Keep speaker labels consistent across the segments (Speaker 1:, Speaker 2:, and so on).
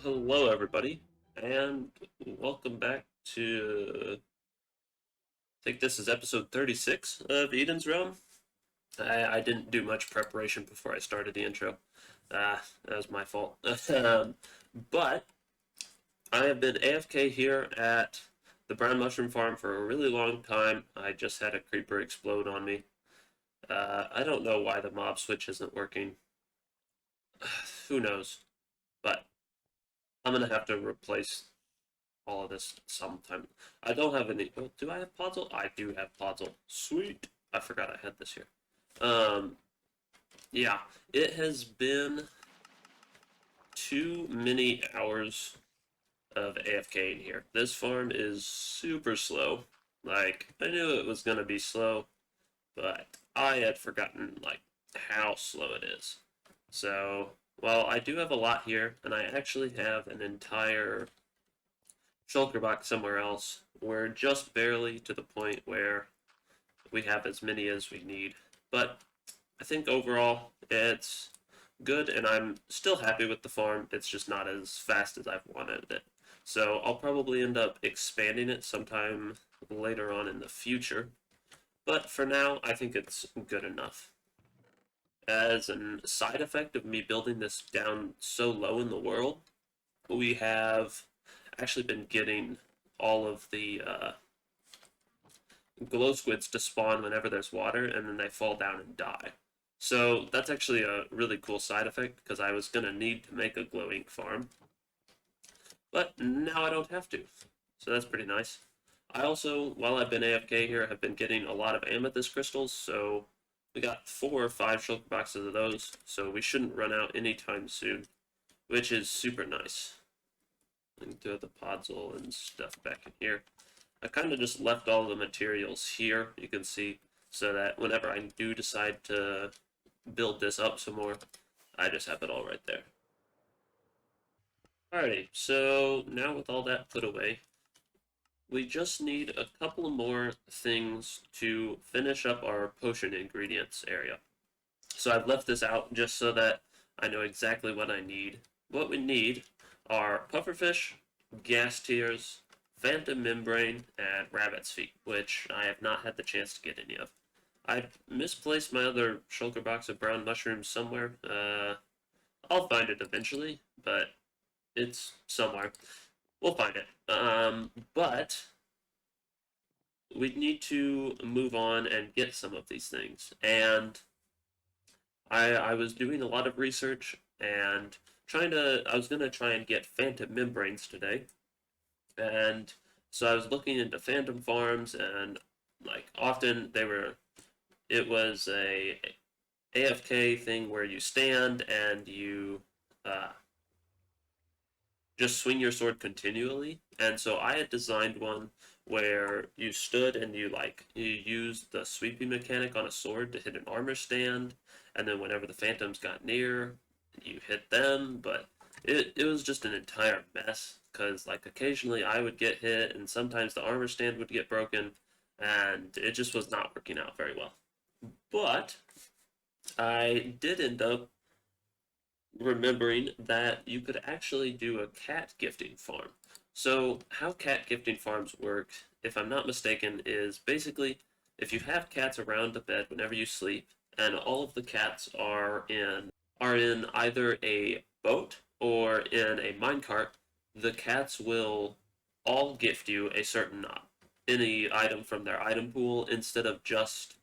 Speaker 1: Hello everybody, and welcome back to, I think this is episode 36 of Eden's Realm. I didn't do much preparation before I started the intro. That was my fault. But I have been AFK here at the Brown Mushroom Farm for a really long time. I just had a creeper explode on me. I don't know why the mob switch isn't working. Who knows? But I'm gonna have to replace all of this sometime. I don't have any. Oh, do I have Podzol? I do have Podzol. Sweet. I forgot I had this here. Um, yeah, it has been too many hours of AFK in here. This farm is super slow. Like, I knew it was gonna be slow, but I had forgotten, like, how slow it is. So, well, I do have a lot here, and I actually have an entire shulker box somewhere else. We're just barely to the point where we have as many as we need. But I think overall it's good, and I'm still happy with the farm. It's just not as fast as I've wanted it. So I'll probably end up expanding it sometime later on in the future. But for now, I think it's good enough. As a side effect of me building this down so low in the world, we have actually been getting all of the glow squids to spawn whenever there's water, and then they fall down and die. So that's actually a really cool side effect, because I was going to need to make a glow ink farm. But now I don't have to. So that's pretty nice. I also, while I've been AFK here, have been getting a lot of amethyst crystals, so we got 4 or 5 shulker boxes of those, so we shouldn't run out anytime soon, which is super nice. I can throw the podzol and stuff back in here. I kind of just left all the materials here, you can see, so that whenever I do decide to build this up some more, I just have it all right there. Alrighty, so now with all that put away, we just need a couple more things to finish up our potion ingredients area. So I've left this out just so that I know exactly what I need. What we need are pufferfish, gas tears, phantom membrane, and rabbit's feet, which I have not had the chance to get any of. I misplaced my other shulker box of brown mushrooms somewhere. I'll find it eventually, but it's somewhere. We'll find it. But we need to move on and get some of these things. And I was doing a lot of research and I was going to try and get phantom membranes today. And so I was looking into phantom farms, and like often it was a AFK thing where you stand and you uh, just swing your sword continually. And so I had designed one where you stood and you used the sweeping mechanic on a sword to hit an armor stand, and then whenever the phantoms got near, you hit them. But it was just an entire mess, because like occasionally I would get hit, and sometimes the armor stand would get broken, and it just was not working out very well. But I did end up remembering that you could actually do a cat gifting farm. So, how cat gifting farms work, if I'm not mistaken, is basically if you have cats around the bed whenever you sleep, and all of the cats are in either a boat or in a minecart, the cats will all gift you a certain any item from their item pool, instead of just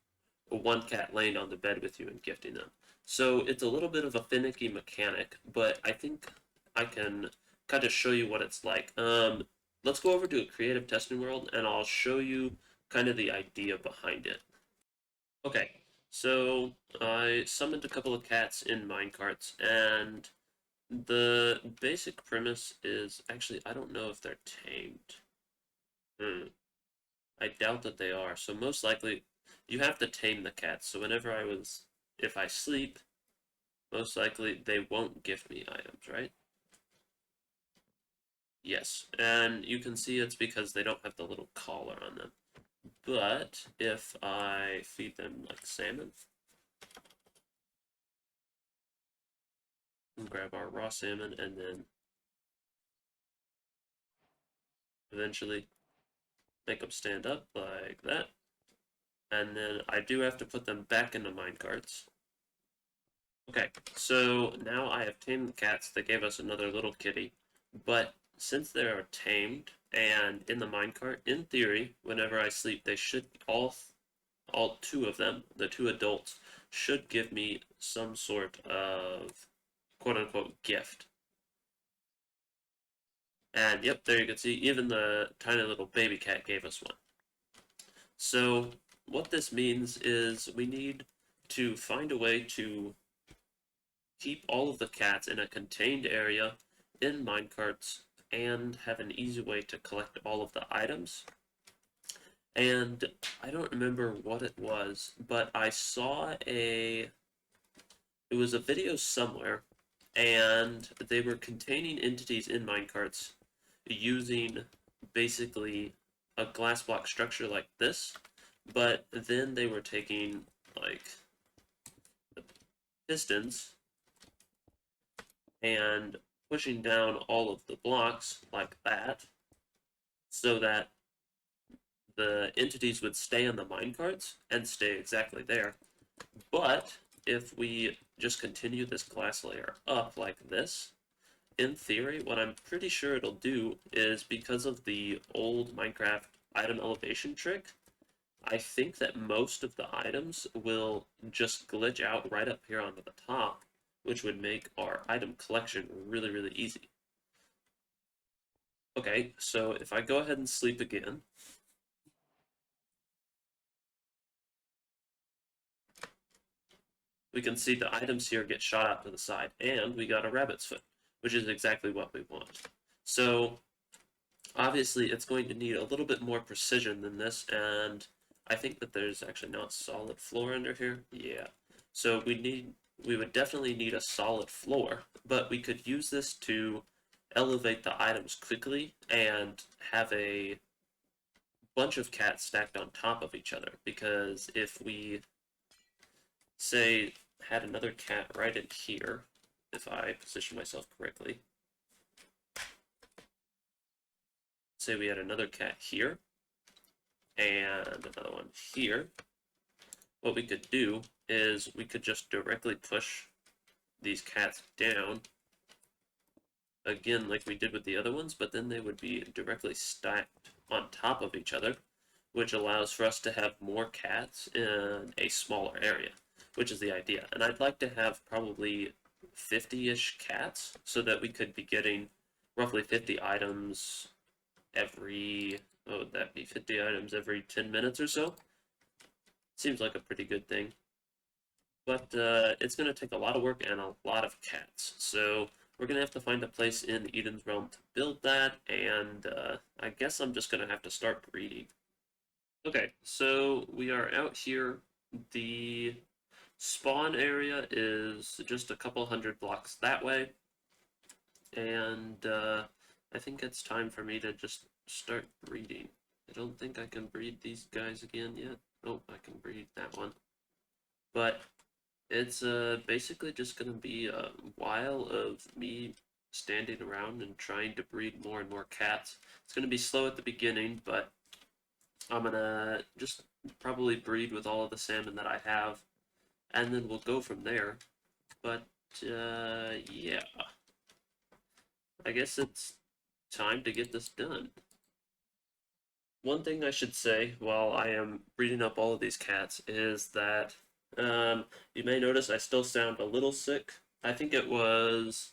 Speaker 1: one cat laying on the bed with you and gifting them. So it's a little bit of a finicky mechanic, but I think I can kind of show you what it's like. Let's go over to a creative testing world, and I'll show you kind of the idea behind it. Okay, so I summoned a couple of cats in minecarts, and the basic premise is, actually, I don't know if they're tamed. Hmm. I doubt that they are. So most likely, you have to tame the cats. So if I sleep, most likely they won't gift me items, right? Yes, and you can see it's because they don't have the little collar on them. But if I feed them like salmon, and grab our raw salmon, and then eventually make them stand up like that. And then I do have to put them back into minecarts. Okay, so now I have tamed the cats. They gave us another little kitty. But since they are tamed and in the minecart, in theory, whenever I sleep, they should all two of them, the two adults, should give me some sort of quote unquote gift. And yep, there you can see even the tiny little baby cat gave us one. So what this means is we need to find a way to keep all of the cats in a contained area in minecarts and have an easy way to collect all of the items. And I don't remember what it was, but I saw it was a video somewhere, and they were containing entities in minecarts using basically a glass block structure like this, but then they were taking like pistons and pushing down all of the blocks like that so that the entities would stay on the minecarts and stay exactly there. But if we just continue this glass layer up like this, in theory, what I'm pretty sure it'll do is because of the old Minecraft item elevation trick, I think that most of the items will just glitch out right up here onto the top, which would make our item collection really, really easy. Okay, so if I go ahead and sleep again, we can see the items here get shot out to the side, and we got a rabbit's foot, which is exactly what we want. So obviously it's going to need a little bit more precision than this, and I think that there's actually not solid floor under here. Yeah. So we would definitely need a solid floor, but we could use this to elevate the items quickly and have a bunch of cats stacked on top of each other, because if we say had another cat right in here, if I position myself correctly, say we had another cat here and another one here, what we could do is we could just directly push these cats down again like we did with the other ones, but then they would be directly stacked on top of each other, which allows for us to have more cats in a smaller area, which is the idea. And I'd like to have probably 50-ish cats so that we could be getting roughly 50 items every, what would that be, 50 items every 10 minutes or so? Seems like a pretty good thing. But it's going to take a lot of work and a lot of cats. So we're going to have to find a place in Eden's Realm to build that, and I guess I'm just going to have to start breeding. Okay, so we are out here. The spawn area is just a couple hundred blocks that way, and I think it's time for me to just start breeding. I don't think I can breed these guys again yet. Oh, I can breed that one. But it's basically just going to be a while of me standing around and trying to breed more and more cats. It's going to be slow at the beginning, but I'm going to just probably breed with all of the salmon that I have, and then we'll go from there. But, yeah. I guess it's time to get this done. One thing I should say while I am breeding up all of these cats is that you may notice I still sound a little sick. I think it was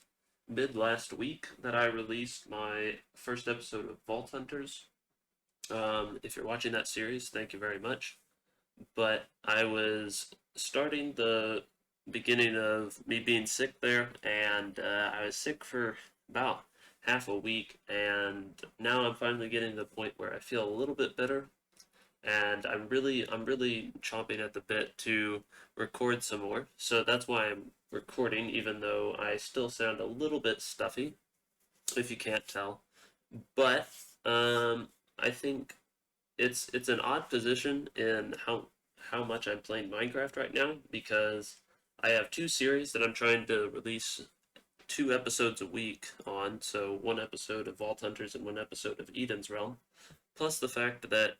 Speaker 1: mid last week that I released my first episode of Vault Hunters. If you're watching that series, thank you very much. But I was starting the beginning of me being sick there, and I was sick for about half a week, and now I'm finally getting to the point where I feel a little bit better, and I'm really chomping at the bit to record some more. So that's why I'm recording, even though I still sound a little bit stuffy, if you can't tell. But I think it's an odd position in how much I'm playing Minecraft right now, because I have two series that I'm trying to release 2 episodes a week on, so 1 episode of Vault Hunters and 1 episode of Eden's Realm. Plus the fact that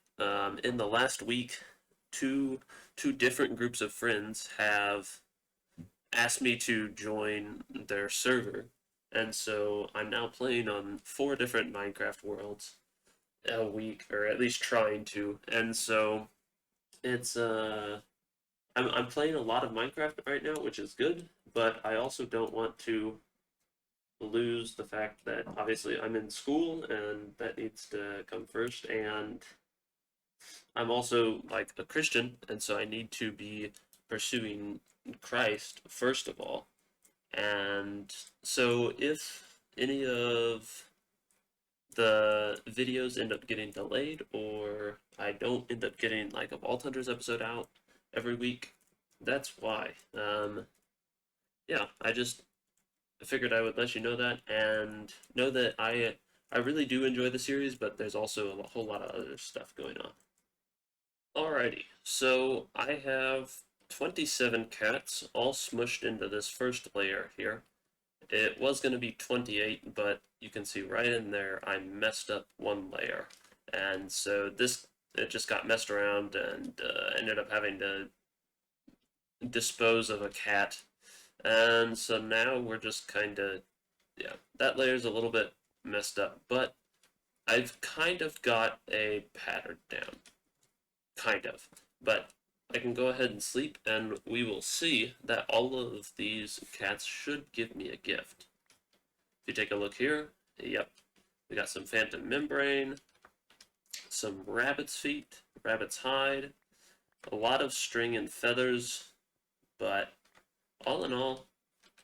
Speaker 1: in the last week, two different groups of friends have asked me to join their server, and so I'm now playing on 4 different Minecraft worlds a week, or at least trying to. And so it's I'm playing a lot of Minecraft right now, which is good, but I also don't want to lose the fact that obviously I'm in school and that needs to come first, and I'm also like a Christian, and so I need to be pursuing Christ first of all. And so if any of the videos end up getting delayed or I don't end up getting like a Vault Hunters episode out every week, that's why. Yeah, I figured I would let you know that and know that I really do enjoy the series, but there's also a whole lot of other stuff going on. Alrighty, so I have 27 cats all smushed into this first layer here. It was going to be 28, but you can see right in there I messed up 1 layer. And so it just got messed around and ended up having to dispose of a cat. And so now we're just kind of, yeah, that layer's a little bit messed up, but I've kind of got a pattern down. Kind of. But I can go ahead and sleep, and we will see that all of these cats should give me a gift. If you take a look here, yep, we got some phantom membrane, some rabbit's feet, rabbit's hide, a lot of string and feathers, but all in all,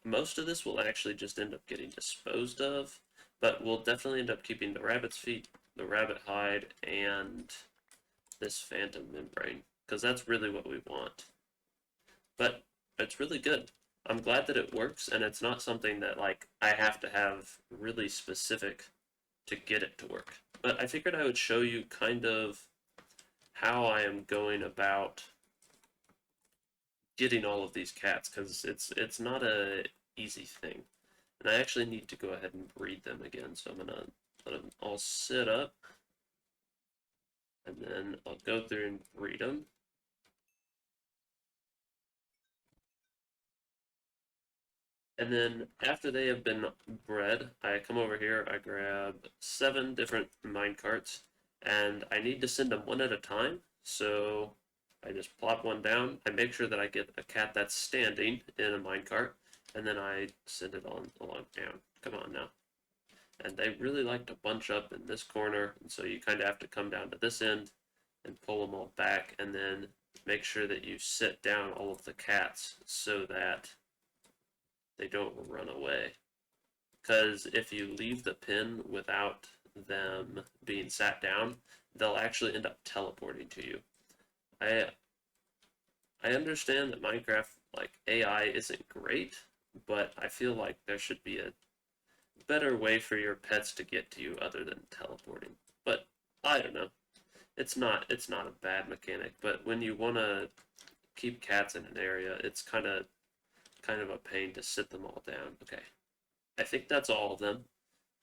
Speaker 1: most of this will actually just end up getting disposed of, but we'll definitely end up keeping the rabbit's feet, the rabbit hide, and this phantom membrane, because that's really what we want. But it's really good. I'm glad that it works, and it's not something that like I have to have really specific to get it to work. But I figured I would show you kind of how I am going about getting all of these cats, because it's not a easy thing. And I actually need to go ahead and breed them again, so I'm gonna let them all sit up, and then I'll go through and breed them. And then after they have been bred, I come over here, I grab 7 different mine carts, and I need to send them one at a time. So I just plop one down. I make sure that I get a cat that's standing in a mine cart, and then I send it on along down. Come on now. And they really like to bunch up in this corner, and so you kind of have to come down to this end and pull them all back, and then make sure that you sit down all of the cats so that they don't run away. Because if you leave the pen without them being sat down, they'll actually end up teleporting to you. I I understand that Minecraft like AI isn't great, but I feel like there should be a better way for your pets to get to you other than teleporting. But I don't know. It's not a bad mechanic, but when you want to keep cats in an area, it's kind of a pain to sit them all down. Okay. I think that's all of them.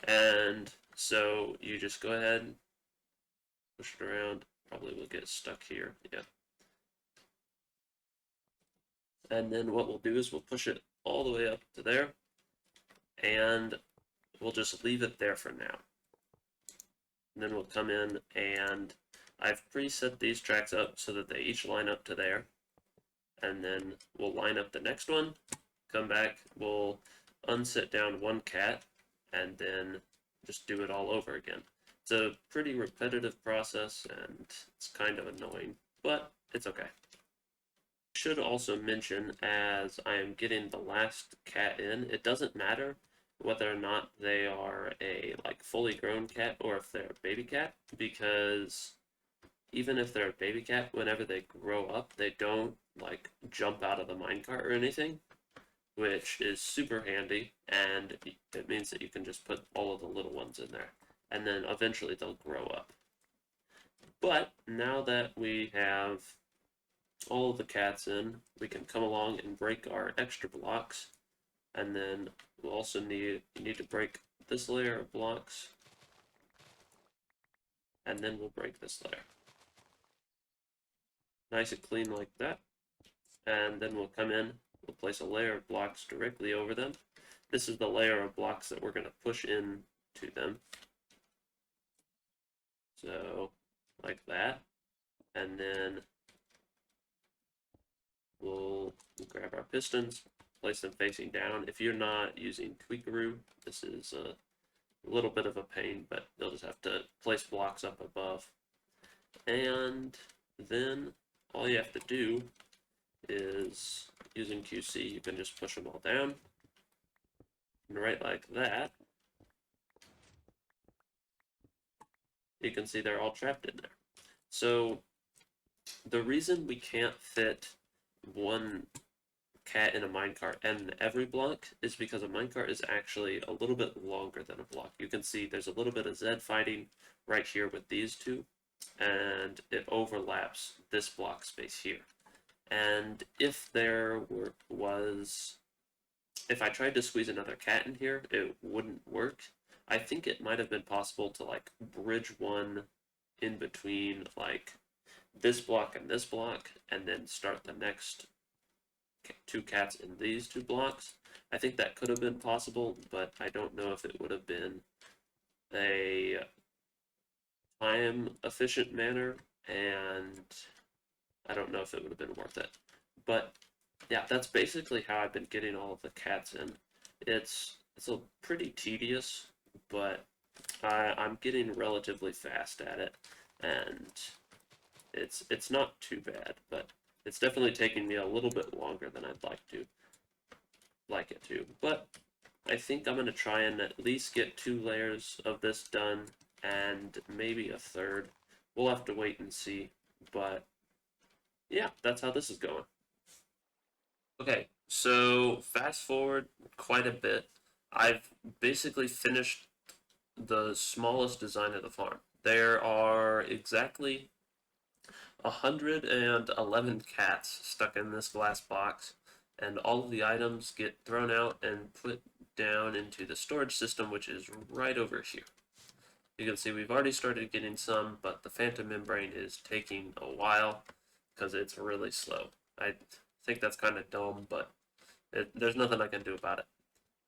Speaker 1: And so you just go ahead and push it around. Probably will get stuck here. Yeah. And then what we'll do is we'll push it all the way up to there. And we'll just leave it there for now. And then we'll come in and I've preset these tracks up so that they each line up to there. And then we'll line up the next one, come back, we'll unsit down one cat, and then just do it all over again. It's a pretty repetitive process, and it's kind of annoying, but it's okay. Should also mention, as I am getting the last cat in, it doesn't matter whether or not they are a like fully grown cat or if they're a baby cat, because even if they're a baby cat, whenever they grow up, they don't like jump out of the minecart or anything, which is super handy, and it means that you can just put all of the little ones in there, and then eventually they'll grow up. But now that we have all of the cats in, we can come along and break our extra blocks, and then we'll also need to break this layer of blocks, and then we'll break this layer. Nice and clean like that. And then we'll come in, we'll place a layer of blocks directly over them. This is the layer of blocks that we're going to push in to them. So, like that. And then we'll grab our pistons, place them facing down. If you're not using Tweakaroo, this is a little bit of a pain, but you'll just have to place blocks up above. And then all you have to do is, using QC, you can just push them all down. And right like that, you can see they're all trapped in there. So the reason we can't fit one cat in a minecart and every block is because a minecart is actually a little bit longer than a block. You can see there's a little bit of Z fighting right here with these two, and it overlaps this block space here. And if there if I tried to squeeze another cat in here, it wouldn't work. I think it might have been possible to like bridge one in between like this block and this block, and then start the next two cats in these two blocks. I think that could have been possible, but I don't know if it would have been a time efficient manner, and I don't know if it would have been worth it. But yeah, that's basically how I've been getting all of the cats in. It's a pretty tedious, but I'm getting relatively fast at it, and it's not too bad, but it's definitely taking me a little bit longer than I'd like it to. But I think I'm gonna try and at least get 2 layers of this done, and maybe a third. We'll have to wait and see, but yeah, that's how this is going. Okay, so fast forward quite a bit. I've basically finished the smallest design of the farm. There are exactly 111 cats stuck in this glass box, and all of the items get thrown out and put down into the storage system, which is right over here. You can see we've already started getting some, but the phantom membrane is taking a while because it's really slow. I think that's kind of dumb, but there's nothing I can do about it.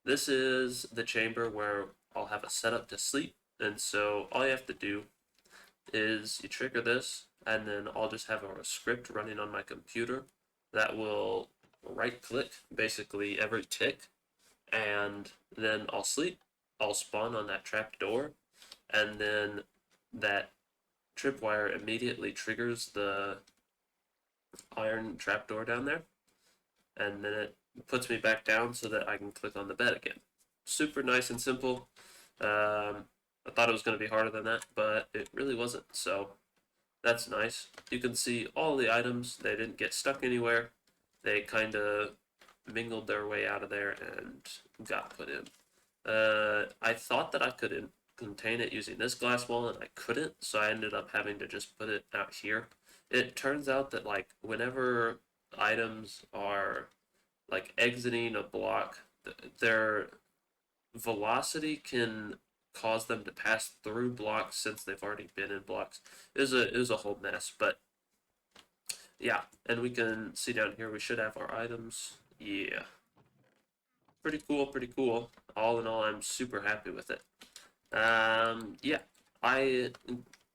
Speaker 1: This is the chamber where I'll have a setup to sleep, and so all you have to do is you trigger this, and then I'll just have a script running on my computer that will right click basically every tick, and then I'll sleep. I'll spawn on that trap door, and then that tripwire immediately triggers the iron trapdoor down there, and then it puts me back down so that I can click on the bed again. Super nice and simple. I thought it was going to be harder than that, but it really wasn't, so that's nice. You can see all the items, they didn't get stuck anywhere. They kind of mingled their way out of there and got put in. I thought that I could contain it using this glass wall, and I couldn't, so I ended up having to just put it out here. It turns out that like whenever items are like exiting a block, their velocity can cause them to pass through blocks since they've already been in blocks. It was a whole mess, but yeah, and we can see down here we should have our items. Yeah. Pretty cool, pretty cool. All in all, I'm super happy with it. Yeah,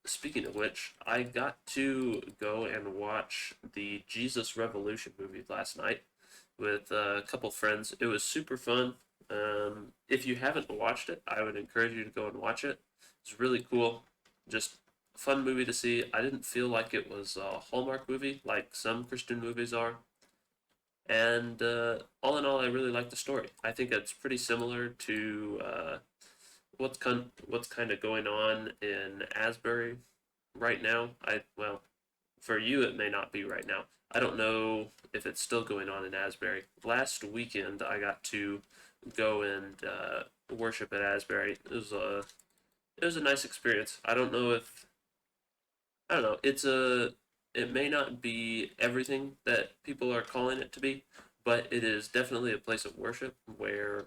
Speaker 1: speaking of which, I got to go and watch the Jesus Revolution movie last night with a couple friends. It was super fun. If you haven't watched it, I would encourage you to go and watch it. It's really cool. Just a fun movie to see. I didn't feel like it was a Hallmark movie like some Christian movies are. And all in all, I really like the story. I think it's pretty similar to what's kind of going on in Asbury right now. Well, for you it may not be right now. I don't know if it's still going on in Asbury. Last weekend I got to go and worship at Asbury. It was a nice experience. I don't know. It may not be everything that people are calling it to be, but it is definitely a place of worship where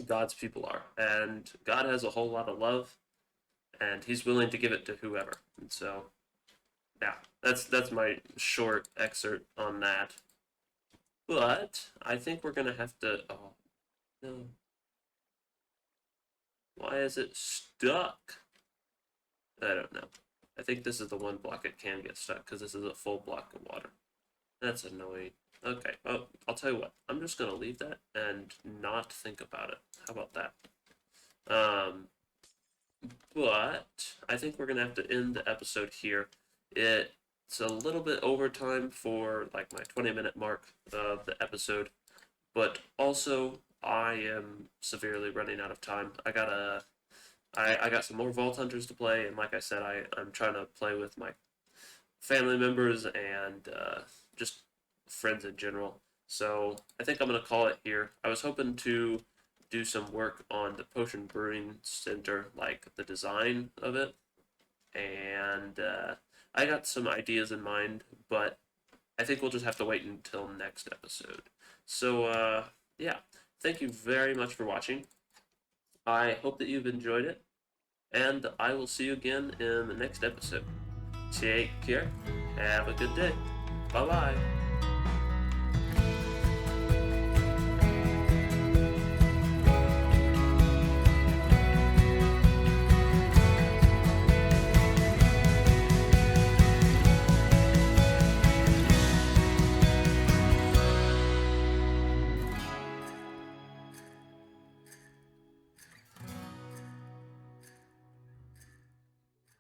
Speaker 1: God's people are. And God has a whole lot of love, and He's willing to give it to whoever. And so, yeah, that's my short excerpt on that. But I think we're gonna have to. Oh no! Why is it stuck? I don't know. I think this is the one block it can get stuck because this is a full block of water. That's annoying. Okay, well, I'll tell you what. I'm just gonna leave that and not think about it. How about that? Um, but I think we're gonna have to end the episode here. It's a little bit overtime for like my 20-minute mark of the episode, but also I am severely running out of time. I got some more Vault Hunters to play, and like I said, I'm trying to play with my family members and just friends in general. So I think I'm gonna call it here. I was hoping to do some work on the Potion Brewing Center, like the design of it, and I got some ideas in mind, but I think we'll just have to wait until next episode. So yeah, thank you very much for watching. I hope that you've enjoyed it, and I will see you again in the next episode. Take care. Have a good day. Bye bye.